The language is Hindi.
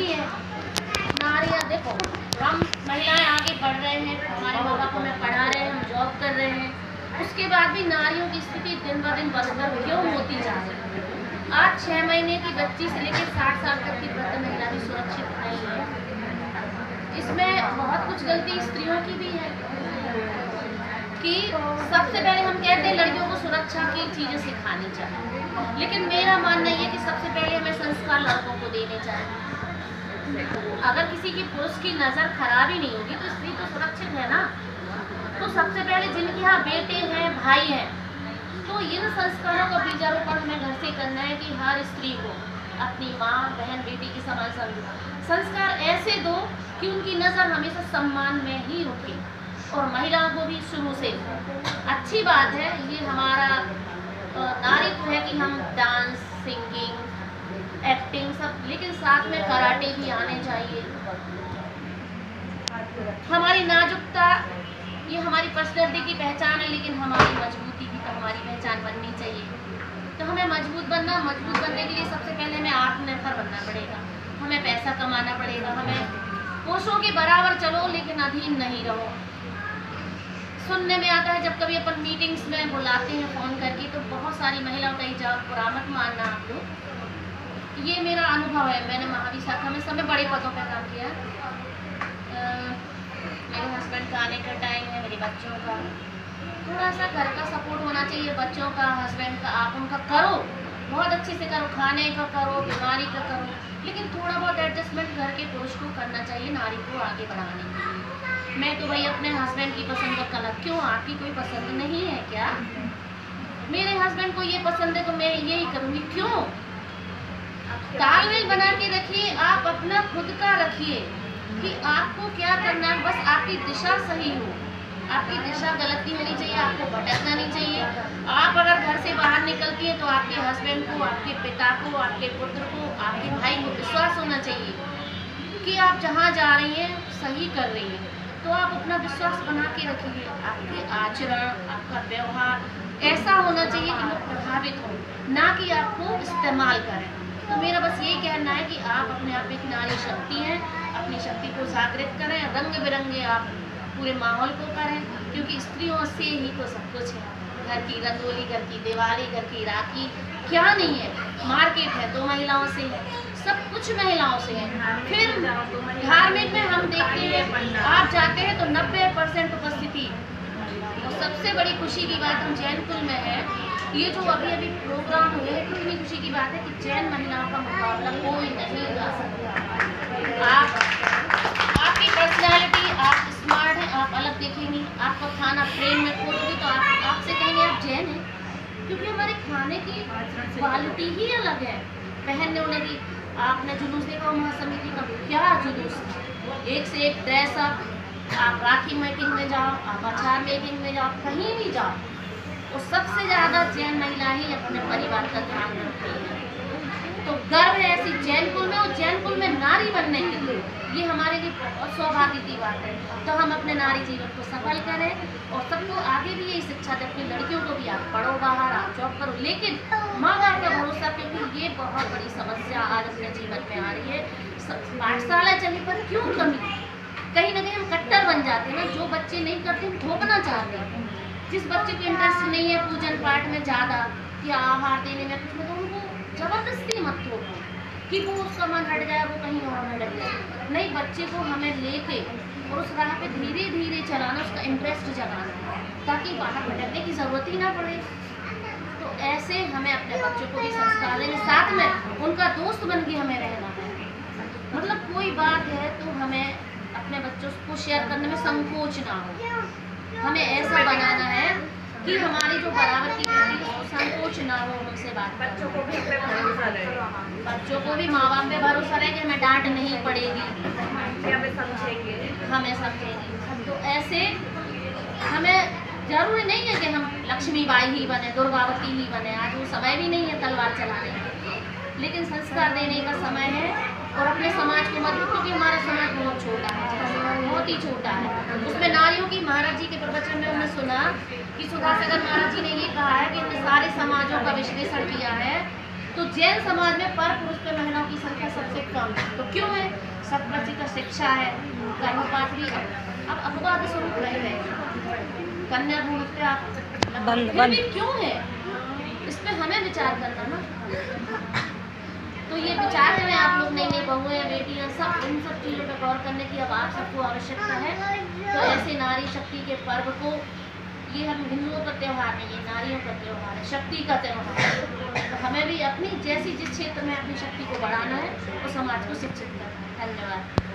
भी है। नारियाँ देखो, हम महिलाएं आगे बढ़ रहे हैं, हमारे माँ बाप हमें पढ़ा रहे हैं, हम जॉब कर रहे हैं, उसके बाद भी नारियों की स्थिति दिन ब दिन बदतर क्यों होती जा रही है? आज 6 महीने की बच्ची से लेकर 60 साल तक की वृद्ध महिला भी सुरक्षित नहीं है। इसमें बहुत कुछ गलती स्त्रियों की भी है कि सबसे पहले हम कहते हैं लड़कियों को सुरक्षा की चीज़ें सिखानी चाहिए, लेकिन मेरा मानना ये कि सबसे पहले हमें संस्कार लड़कों को देने चाहिए। अगर किसी की पुरुष की नज़र खराब ही नहीं होगी तो स्त्री तो सुरक्षित है ना। तो सबसे पहले जिनके यहाँ बेटे हैं, भाई हैं, तो इन संस्कारों का बीजारोपण हमें घर से करना है कि हर स्त्री को अपनी माँ, बहन, बेटी की समान समझो। संस्कार ऐसे दो कि उनकी नज़र हमेशा सम्मान में ही रुके, और महिलाओं को भी शुरू से अच्छी बात है। ये हमारा नारीत्व है कि हम डांस, सिंगिंग, एक्टिंग सब, लेकिन साथ में कराटे भी आने चाहिए। हमारी नाजुकता ये हमारी पर्सनैलिटी की पहचान है, लेकिन हमारी मजबूती भी तो हमारी पहचान बननी चाहिए। तो हमें मजबूत बनने के लिए सबसे पहले हमें आत्मनिर्भर बनना पड़ेगा, हमें पैसा कमाना पड़ेगा, हमें पुरुषों के बराबर चलो लेकिन अधीन नहीं रहो। सुनने में आता है जब कभी अपन मीटिंग्स में बुलाते हैं फ़ोन करके, तो बहुत सारी महिलाओं का जवाब बुरा मत मानना आप लोग, ये मेरा अनुभव है। मैंने महावीर शाखा में समय बड़े पदों पर काम किया। मेरे हस्बैंड का आने का टाइम है, मेरे बच्चों का थोड़ा सा घर का सपोर्ट होना चाहिए, बच्चों का, हस्बैंड का, आप उनका करो, बहुत अच्छे से करो, खाने का करो, बीमारी का करो, लेकिन थोड़ा बहुत एडजस्टमेंट घर के पुरुष को करना चाहिए नारी को आगे बढ़ाने के लिए। मैं तो भाई अपने हस्बैंड की पसंद का कलर, क्यों आपकी कोई पसंद नहीं है क्या? मेरे हस्बैंड को ये पसंद है तो मैं यही करूँगी, क्यों? तालमेल बना के रखिए, आप अपना खुद का रखिए कि आपको क्या करना है, बस आपकी दिशा सही हो। आपकी दिशा गलत नहीं होनी चाहिए, आपको भटकना नहीं चाहिए। आप अगर घर से बाहर निकलती हैं तो आपके हस्बैंड को, आपके पिता को, आपके पुत्र को, आपके भाई को विश्वास होना चाहिए कि आप जहाँ जा रही हैं सही कर रही हैं। तो आप अपना विश्वास बना के रखिए। आपके आचरण, आपका व्यवहार ऐसा होना चाहिए कि लोग प्रभावित हों, ना कि आपको इस्तेमाल करें। तो मेरा बस यही कहना है कि आप अपने आप एक नारी शक्ति हैं, अपनी शक्ति को जागृत करें, रंग बिरंगे आप पूरे माहौल को करें, क्योंकि स्त्रियों से ही तो सब कुछ है। घर की रंगोली, घर की दिवाली, घर की राखी क्या नहीं है, मार्केट है तो महिलाओं से है, सब कुछ महिलाओं से है। फिर धार्मिक में हम देखते हैं, आप जाते हैं तो 90% उपस्थिति। तो सबसे बड़ी खुशी की बात हम जैन कुल में है, ये जो अभी अभी प्रोग्राम हुए हैं, कितनी खुशी की बात है कि जैन महिलाओं का मुकाबला कोई नहीं कर सकता। आपकी पर्सनैलिटी, आप स्मार्ट हैं, आप अलग देखेंगी, आपका खाना प्रेम में खोलोगे तो आपसे कहेंगे आप जैन हैं, क्योंकि हमारे खाने की क्वालिटी ही अलग है। पहनने उन्हें की आपने जुलूस देखा महासमिति का, क्या जुलूस था, एक से एक ड्रेस अप। आप राखी मेकिंग में जाओ, आप अचार मेकिंग में जाओ, कहीं भी जाओ, और सबसे ज़्यादा जैन महिला ही अपने परिवार का ध्यान रखती है। तो गर्व है ऐसी जैन कुल में, और जैन कुल में नारी बनने के लिए ये हमारे लिए बहुत सौभाग्य की बात है। तो हम अपने नारी जीवन को सफल करें, और सबको आगे भी यही शिक्षा दें अपनी लड़कियों को भी, आप पढ़ो बाहर, आप जॉब करो, लेकिन माँ बाप का भरोसा, क्योंकि ये बहुत बड़ी समस्या आज अपने जीवन में आ रही है। पाठशाला चलने पर क्यों कमी? कहीं ना कहीं हम कट्टर बन जाते हैं ना, जो बच्चे नहीं करते हम थोपना चाहते हैं। जिस बच्चे को इंटरेस्ट नहीं है पूजन पाठ में ज़्यादा या आहार देने में कुछ, तो उनको ज़बरदस्ती मत थोपो कि वो उसका मन हट जाए, वो कहीं और में लग जाए। नहीं, बच्चे को हमें लेके और उस राह पे धीरे धीरे चलाना, उसका इंटरेस्ट जगाना, ताकि बाहर भटकने की ज़रूरत ही ना पड़े। तो ऐसे हमें अपने बच्चों को भी संस्कार देने, साथ में उनका दोस्त बन के हमें रहना है। मतलब कोई बात है तो हमें अपने बच्चों को शेयर करने में संकोच ना हो। हमें ऐसा बनाना है कि हमारी जो बराबर की बेटी है उसको संकोच ना हो हमसे बात। बच्चों को भी भरोसा रहे, बच्चों को भी माँ बाप पे भरोसा रहे कि हमें डांट नहीं पड़ेगी, हमें समझेगी। तो ऐसे हमें जरूरी नहीं है कि हम लक्ष्मीबाई ही बने, दुर्गावती ही बने। आज वो समय भी नहीं है तलवार चलाने का, लेकिन संस्कार देने का समय है। और अपने समाज को मजबूत, क्योंकि हमारा समाज बहुत छोटा है, बहुत ही छोटा है। उसमें नारियों की, महाराज जी के प्रवचन में हमने सुना कि सुधासागर महाराज जी ने ये कहा है कि इनने सारे समाजों का विश्लेषण किया है तो जैन समाज में पर पुरुष पे महिलाओं की संख्या सबसे कम है। तो क्यों है? सतप्रति का शिक्षा है, गर्भपात भी अब अपवाद स्वरूप नहीं है, कन्या भ्रूण हत्या फिर भी क्यों है? इस पे हमें विचार करना ना। तो ये विचार करें आप लोग, नई नई बहुएं बेटियां सब, इन सब चीज़ों पर गौर करने की अब आप सबको आवश्यकता है। तो ऐसे नारी शक्ति के पर्व को, ये हम हिंदुओं का त्यौहार नहीं, ये नारियों का त्यौहार है, शक्ति का त्यौहार है। तो हमें भी अपनी जैसी जिस क्षेत्र में अपनी शक्ति को बढ़ाना है, उस समाज को शिक्षित करना है। धन्यवाद।